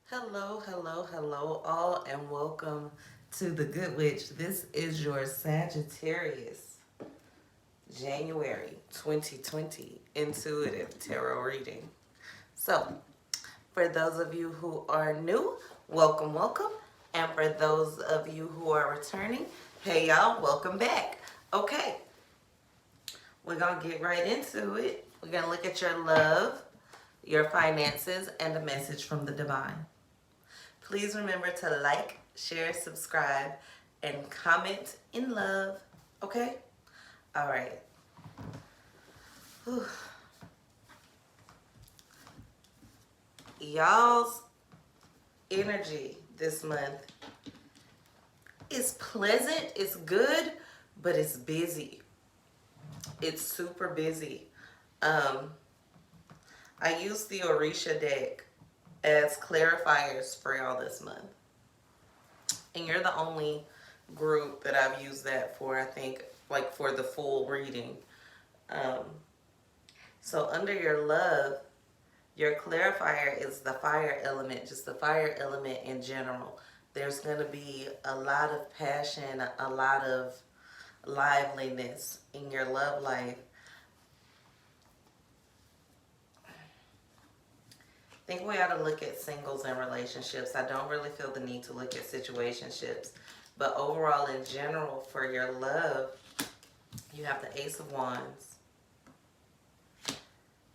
Hello, hello, hello, all, and welcome to the Good Witch. This is your Sagittarius January 2020 intuitive tarot reading. So, for those of you who are new, welcome, welcome. And for those of you who are returning, hey y'all, welcome back. Okay, we're going to get right into it. We're going to look at your love, your finances, and a message from the divine. Please remember to like, share, subscribe, and comment in love. Okay? All right. Whew. Y'all's energy this month is pleasant, it's good, but it's busy. It's super busy. Um, I used the Orisha deck as clarifiers for y'all this month. And you're the only group that I've used that for, I think, like for the full reading. Um, so under your love, your clarifier is the fire element, just the fire element in general. There's going to be a lot of passion, a lot of liveliness in your love life. I think we ought to look at singles and relationships. I don't really feel the need to look at situationships. But overall, in general, for your love, you have the Ace of Wands,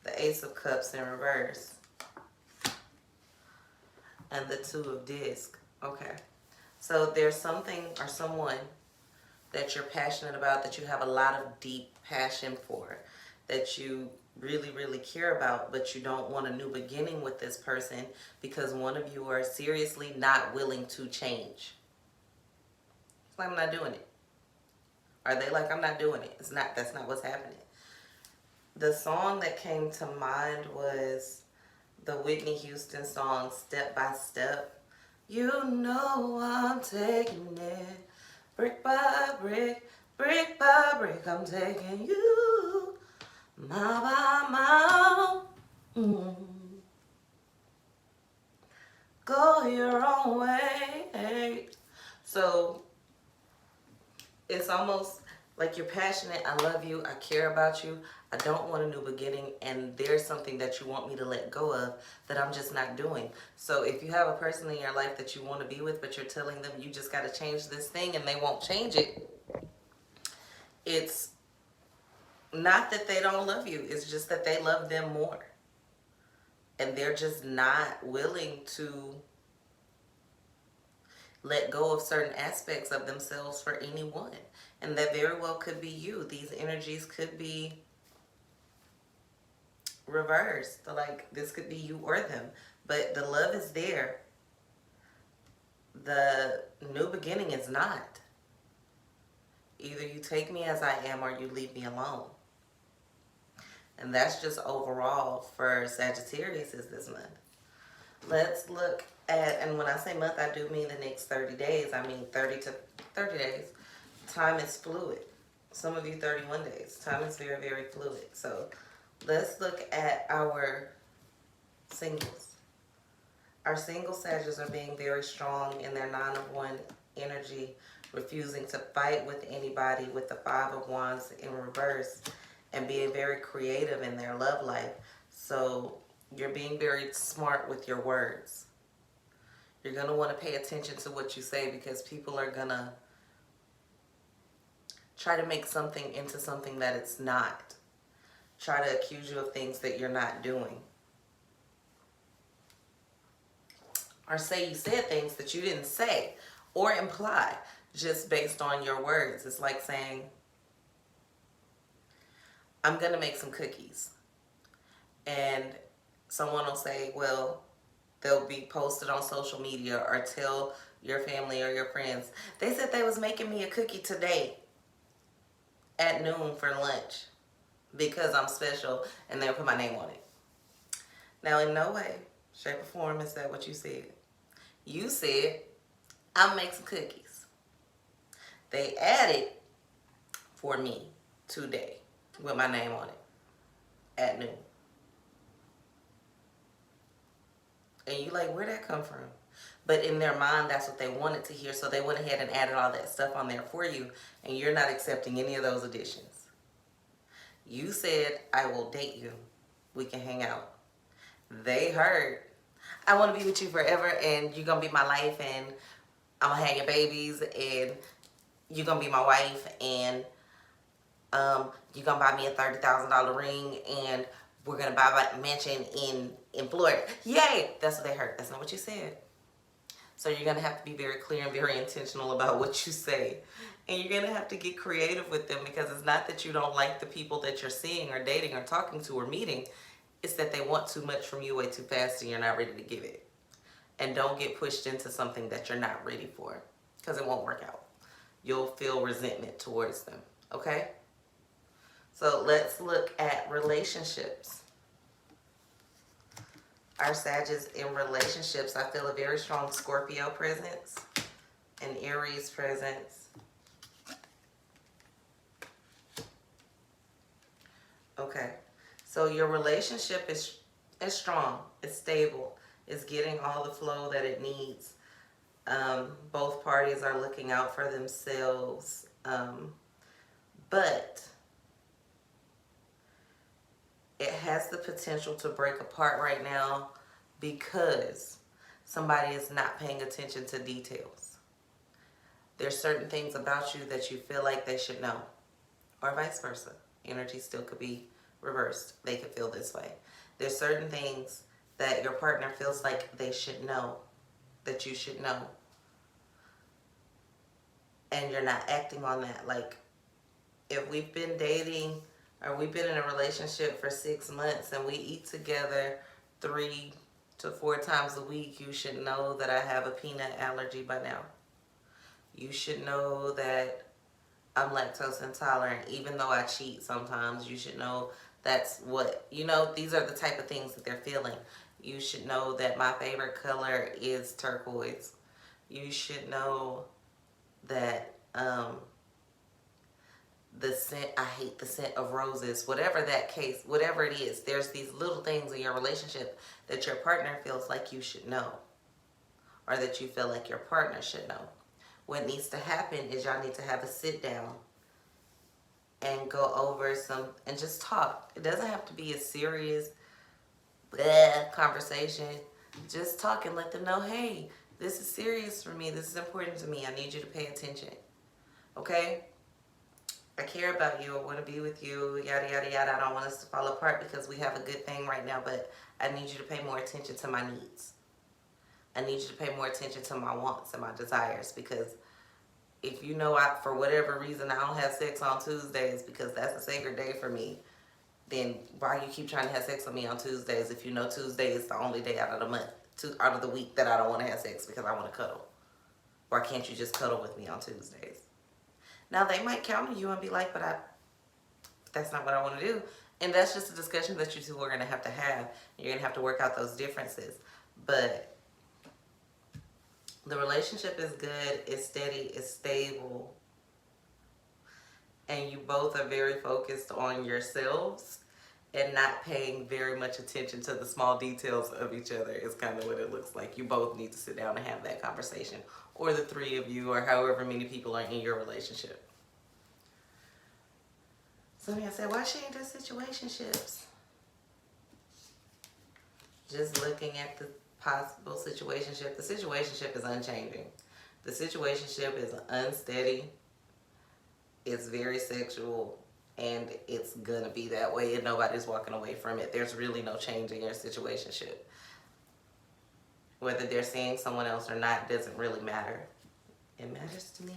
the Ace of Cups in reverse, and the Two of Discs. Okay. So there's something or someone that you're passionate about, that you have a lot of deep passion for, that you really, really care about, but you don't want a new beginning with this person because one of you are seriously not willing to change. It's like, I'm not doing it. Are they like, I'm not doing it? That's not what's happening. The song that came to mind was the Whitney Houston song, Step by Step. You know I'm taking it brick by brick, brick by brick. I'm taking you mile by mile. Go your own way. So it's almost like you're passionate. I love you. I care about you. I don't want a new beginning, and there's something that you want me to let go of that I'm just not doing. So if you have a person in your life that you want to be with, but you're telling them you just got to change this thing and they won't change it, it's not that they don't love you. It's just that they love them more. And they're just not willing to let go of certain aspects of themselves for anyone. And that very well could be you. These energies could be reversed. Like, this could be you or them. But the love is there. The new beginning is not. Either you take me as I am or you leave me alone. And that's just overall for Sagittarius is this month. Let's look at, and when I say month, I do mean the next 30 days. I mean 30 to 30 days. Time is fluid. Some of you 31 days. Time is very, very fluid. So let's look at our singles. Our single Sagittarius are being very strong in their 9 of 1 energy, refusing to fight with anybody with the 5 of Wands in reverse, and being very creative in their love life. So you're being very smart with your words. You're going to want to pay attention to what you say because people are going to try to make something into something that it's not. Try to accuse you of things that you're not doing. Or say you said things that you didn't say or imply just based on your words. It's like saying, I'm going to make some cookies. And someone will say, well, they'll be posted on social media or tell your family or your friends, they said they was making me a cookie today at noon for lunch because I'm special, and they'll put my name on it. Now, in no way, shape, or form is that what you said. You said, I'll make some cookies. They added for me today with my name on it at noon. And you like, where'd that come from? But in their mind, that's what they wanted to hear. So they went ahead and added all that stuff on there for you. And you're not accepting any of those additions. You said, I will date you. We can hang out. They heard, I want to be with you forever. And you're going to be my life. And I'm going to have your babies. And you're going to be my wife. And you're going to buy me a $30,000 ring. And we're going to buy a mansion in Florida. Yay! That's what they heard. That's not what you said. So you're going to have to be very clear and very intentional about what you say. And you're going to have to get creative with them, because it's not that you don't like the people that you're seeing or dating or talking to or meeting. It's that they want too much from you way too fast and you're not ready to give it. And don't get pushed into something that you're not ready for, because it won't work out. You'll feel resentment towards them. Okay? So let's look at relationships. Our Sagittarius in relationships, I feel a very strong Scorpio presence, an Aries presence. Okay, so your relationship is strong, it's stable, it's getting all the flow that it needs. Both parties are looking out for themselves, but it has the potential to break apart right now because somebody is not paying attention to details. There's certain things about you that you feel like they should know, or vice versa. Energy still could be reversed. They could feel this way. There's certain things that your partner feels like they should know, that you should know, and you're not acting on that. Like, if we've been dating or we've been in a relationship for 6 months and we eat together 3 to 4 times a week, you should know that I have a peanut allergy by now. You should know that I'm lactose intolerant, even though I cheat sometimes. You should know that's what, these are the type of things that they're feeling. You should know that my favorite color is turquoise. You should know that the scent, I hate the scent of roses. Whatever that case, whatever it is, there's these little things in your relationship that your partner feels like you should know, or that you feel like your partner should know. What needs to happen is y'all need to have a sit down and go over and just talk. It doesn't have to be a serious conversation. Just talk and let them know, hey, this is serious for me. This is important to me. I need you to pay attention. Okay? I care about you. I want to be with you. Yada, yada, yada. I don't want us to fall apart because we have a good thing right now, but I need you to pay more attention to my needs. I need you to pay more attention to my wants and my desires, because if you know for whatever reason I don't have sex on Tuesdays because that's a sacred day for me, then why you keep trying to have sex with me on Tuesdays if you know Tuesday is the only day out of the month, out of the week that I don't want to have sex because I want to cuddle? Why can't you just cuddle with me on Tuesdays? Now, they might counter you and be like, but that's not what I want to do. And that's just a discussion that you two are going to have. You're going to have to work out those differences. But the relationship is good, it's steady, it's stable. And you both are very focused on yourselves and not paying very much attention to the small details of each other is kind of what it looks like. You both need to sit down and have that conversation. Or the 3 of you, or however many people are in your relationship. Some of y'all said, why she ain't do situationships? Just looking at the possible situationship. The situationship is unchanging. The situationship is unsteady. It's very sexual. And it's gonna be that way, and nobody's walking away from it. There's really no change in your situationship. Whether they're seeing someone else or not doesn't really matter. It matters to me.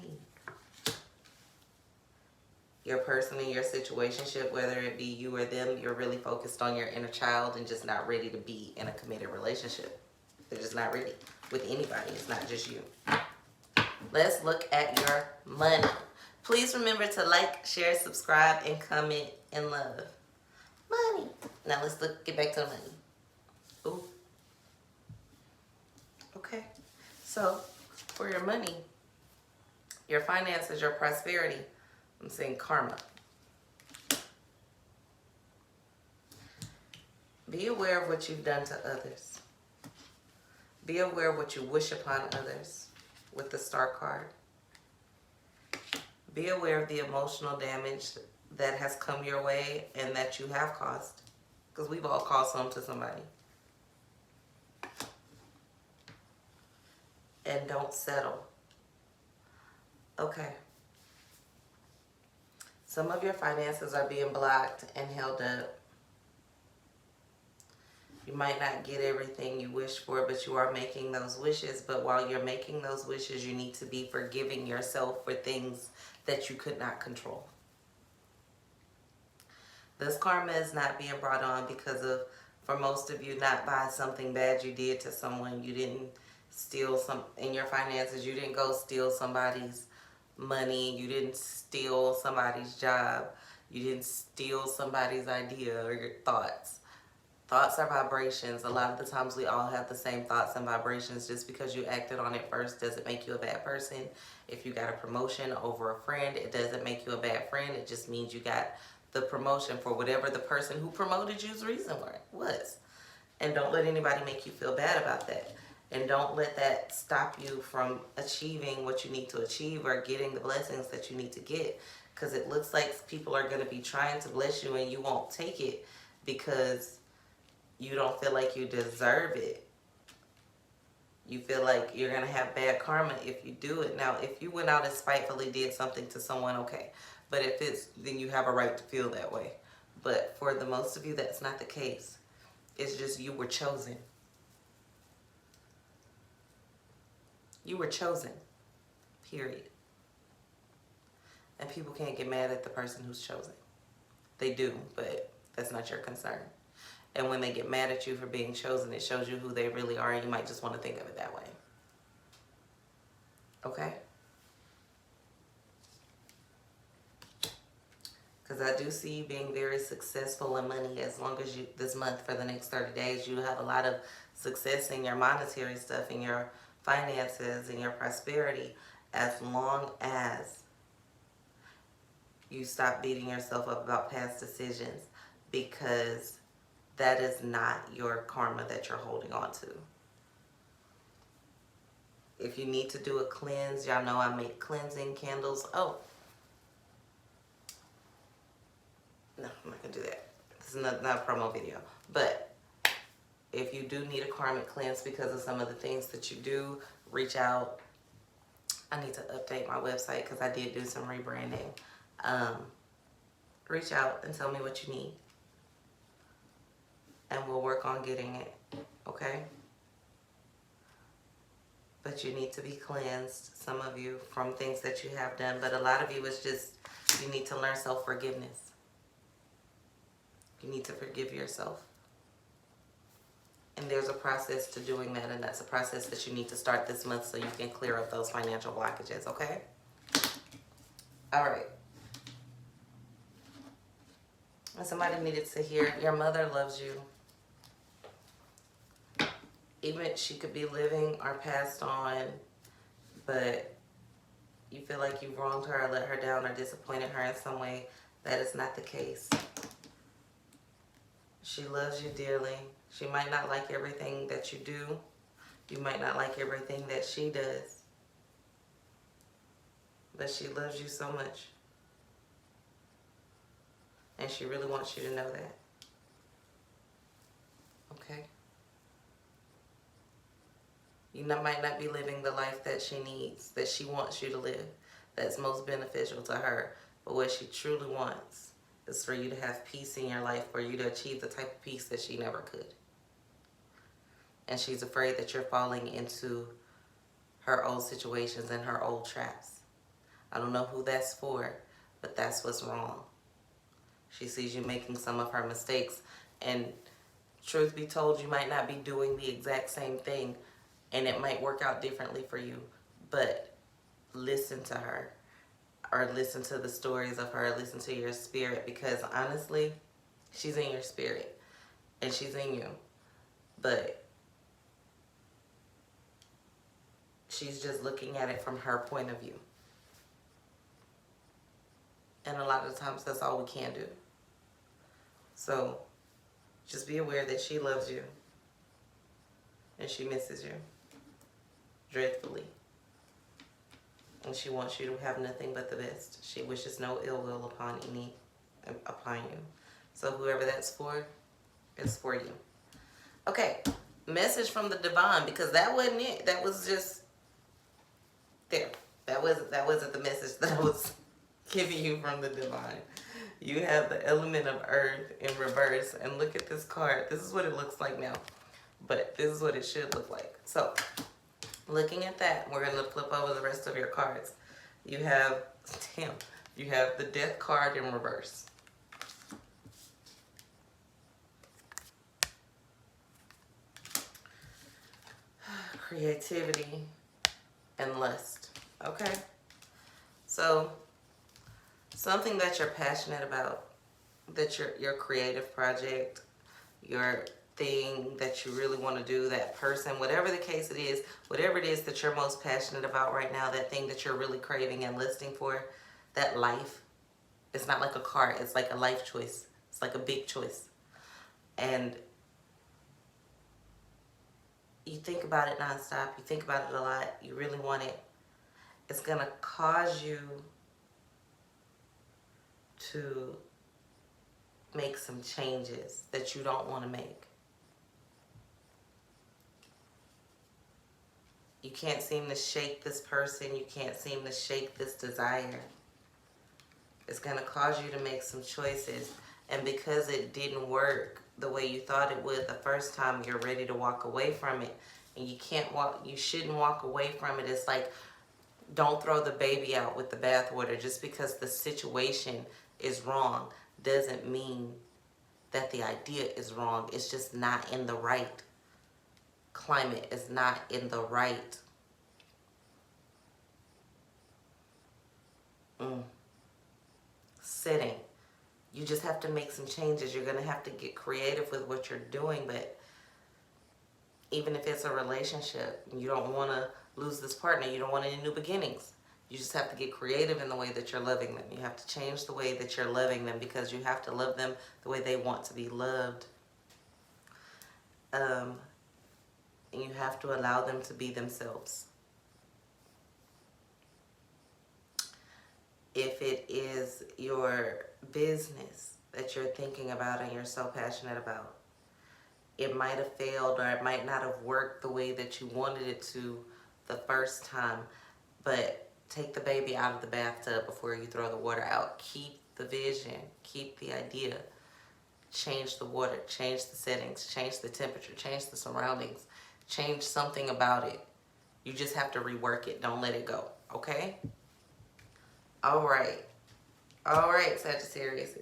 Your person in your situationship, whether it be you or them, you're really focused on your inner child and just not ready to be in a committed relationship. They're just not ready with anybody. It's not just you. Let's look at your money. Please remember to like, share, subscribe, and comment and love. Money. Now let's get back to the money. Ooh. Okay. So, for your money, your finances, your prosperity, I'm saying karma. Be aware of what you've done to others. Be aware of what you wish upon others with the Star card. Be aware of the emotional damage that has come your way and that you have caused. Because we've all caused some to somebody. And don't settle. Okay. Some of your finances are being blocked and held up. You might not get everything you wish for, but you are making those wishes. But while you're making those wishes, you need to be forgiving yourself for things that you could not control. This karma is not being brought on because of, for most of you, not by something bad you did to someone. You didn't steal some in your finances. You didn't go steal somebody's money. You didn't steal somebody's job. You didn't steal somebody's idea or your thoughts. Thoughts are vibrations. A lot of the times we all have the same thoughts and vibrations. Just because you acted on it first doesn't make you a bad person. If you got a promotion over a friend, it doesn't make you a bad friend. It just means you got the promotion for whatever the person who promoted you's reason was. And don't let anybody make you feel bad about that. And don't let that stop you from achieving what you need to achieve or getting the blessings that you need to get. Because it looks like people are going to be trying to bless you and you won't take it because you don't feel like you deserve it. You feel like you're going to have bad karma if you do it. Now, if you went out and spitefully did something to someone, okay. But if it's, then you have a right to feel that way. But for the most of you, that's not the case. It's just you were chosen. You were chosen. Period. And people can't get mad at the person who's chosen. They do, but that's not your concern. And when they get mad at you for being chosen, it shows you who they really are, and you might just want to think of it that way. Okay? Because I do see you being very successful in money as long as you, this month for the next 30 days, you have a lot of success in your monetary stuff, in your finances, in your prosperity, as long as you stop beating yourself up about past decisions, because that is not your karma that you're holding on to. If you need to do a cleanse, y'all know I make cleansing candles. Oh. No, I'm not going to do that. This is not a promo video. But if you do need a karmic cleanse because of some of the things that you do, reach out. I need to update my website because I did do some rebranding. Reach out and tell me what you need. And we'll work on getting it, okay? But you need to be cleansed, some of you, from things that you have done. But a lot of you is just, you need to learn self-forgiveness. You need to forgive yourself. And there's a process to doing that, and that's a process that you need to start this month so you can clear up those financial blockages, okay? All right. And somebody needed to hear, your mother loves you. Even she could be living or passed on, but you feel like you've wronged her or let her down or disappointed her in some way. That is not the case. She loves you dearly. She might not like everything that you do. You might not like everything that she does. But she loves you so much. And she really wants you to know that. Okay? You might not be living the life that she needs, that she wants you to live, that's most beneficial to her. But what she truly wants is for you to have peace in your life, for you to achieve the type of peace that she never could. And she's afraid that you're falling into her old situations and her old traps. I don't know who that's for, but that's what's wrong. She sees you making some of her mistakes, and truth be told, you might not be doing the exact same thing, and it might work out differently for you, but listen to her, or listen to the stories of her, listen to your spirit, because honestly, she's in your spirit, and she's in you, but she's just looking at it from her point of view. And a lot of times, that's all we can do. So just be aware that she loves you and she misses you. dreadfully. And she wants you to have nothing but the best. She wishes no ill will upon you. So whoever that's for, it's for you. Okay, message from the divine, because that wasn't it. That was just there. That wasn't the message that I was giving you from the divine. You have the element of earth in reverse, and look at this card. This is what it looks like now, but this is what it should look like. So looking at that, we're going to flip over the rest of your cards. You have the death card in reverse. Creativity and lust. Okay? So something that you're passionate about, that your creative project, your thing that you really want to do, that person, whatever the case it is, whatever it is that you're most passionate about right now, that thing that you're really craving and listing for, that life, it's not like a car, it's like a life choice. It's like a big choice. And you think about it nonstop, you think about it a lot, you really want it. It's going to cause you to make some changes that you don't want to make. You can't seem to shake this person. You can't seem to shake this desire. It's going to cause you to make some choices. And because it didn't work the way you thought it would the first time, you're ready to walk away from it. And you shouldn't walk away from it. It's like, don't throw the baby out with the bathwater. Just because the situation is wrong doesn't mean that the idea is wrong. It's just not in the right climate. It's not in the right setting. You just have to make some changes. You're going to have to get creative with what you're doing. But even if it's a relationship, you don't want to lose this partner. You don't want any new beginnings. You just have to get creative in the way that you're loving them. You have to change the way that you're loving them, because you have to love them the way they want to be loved. And you have to allow them to be themselves. If it is your business that you're thinking about and you're so passionate about, it might have failed or it might not have worked the way that you wanted it to the first time, but take the baby out of the bathtub before you throw the water out. Keep the vision, keep the idea, change the water, change the settings, change the temperature, change the surroundings, change something about it. You just have to rework it. Don't let it go, okay? All right, Sagittarius.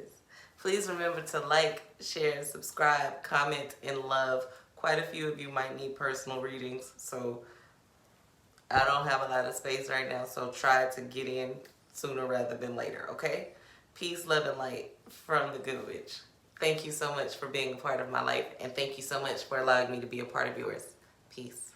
Please remember to like, share, subscribe, comment, and love. Quite a few of you might need personal readings, so I don't have a lot of space right now, so try to get in sooner rather than later, okay? Peace, love, and light from the Good Witch. Thank you so much for being a part of my life, and thank you so much for allowing me to be a part of yours. Peace.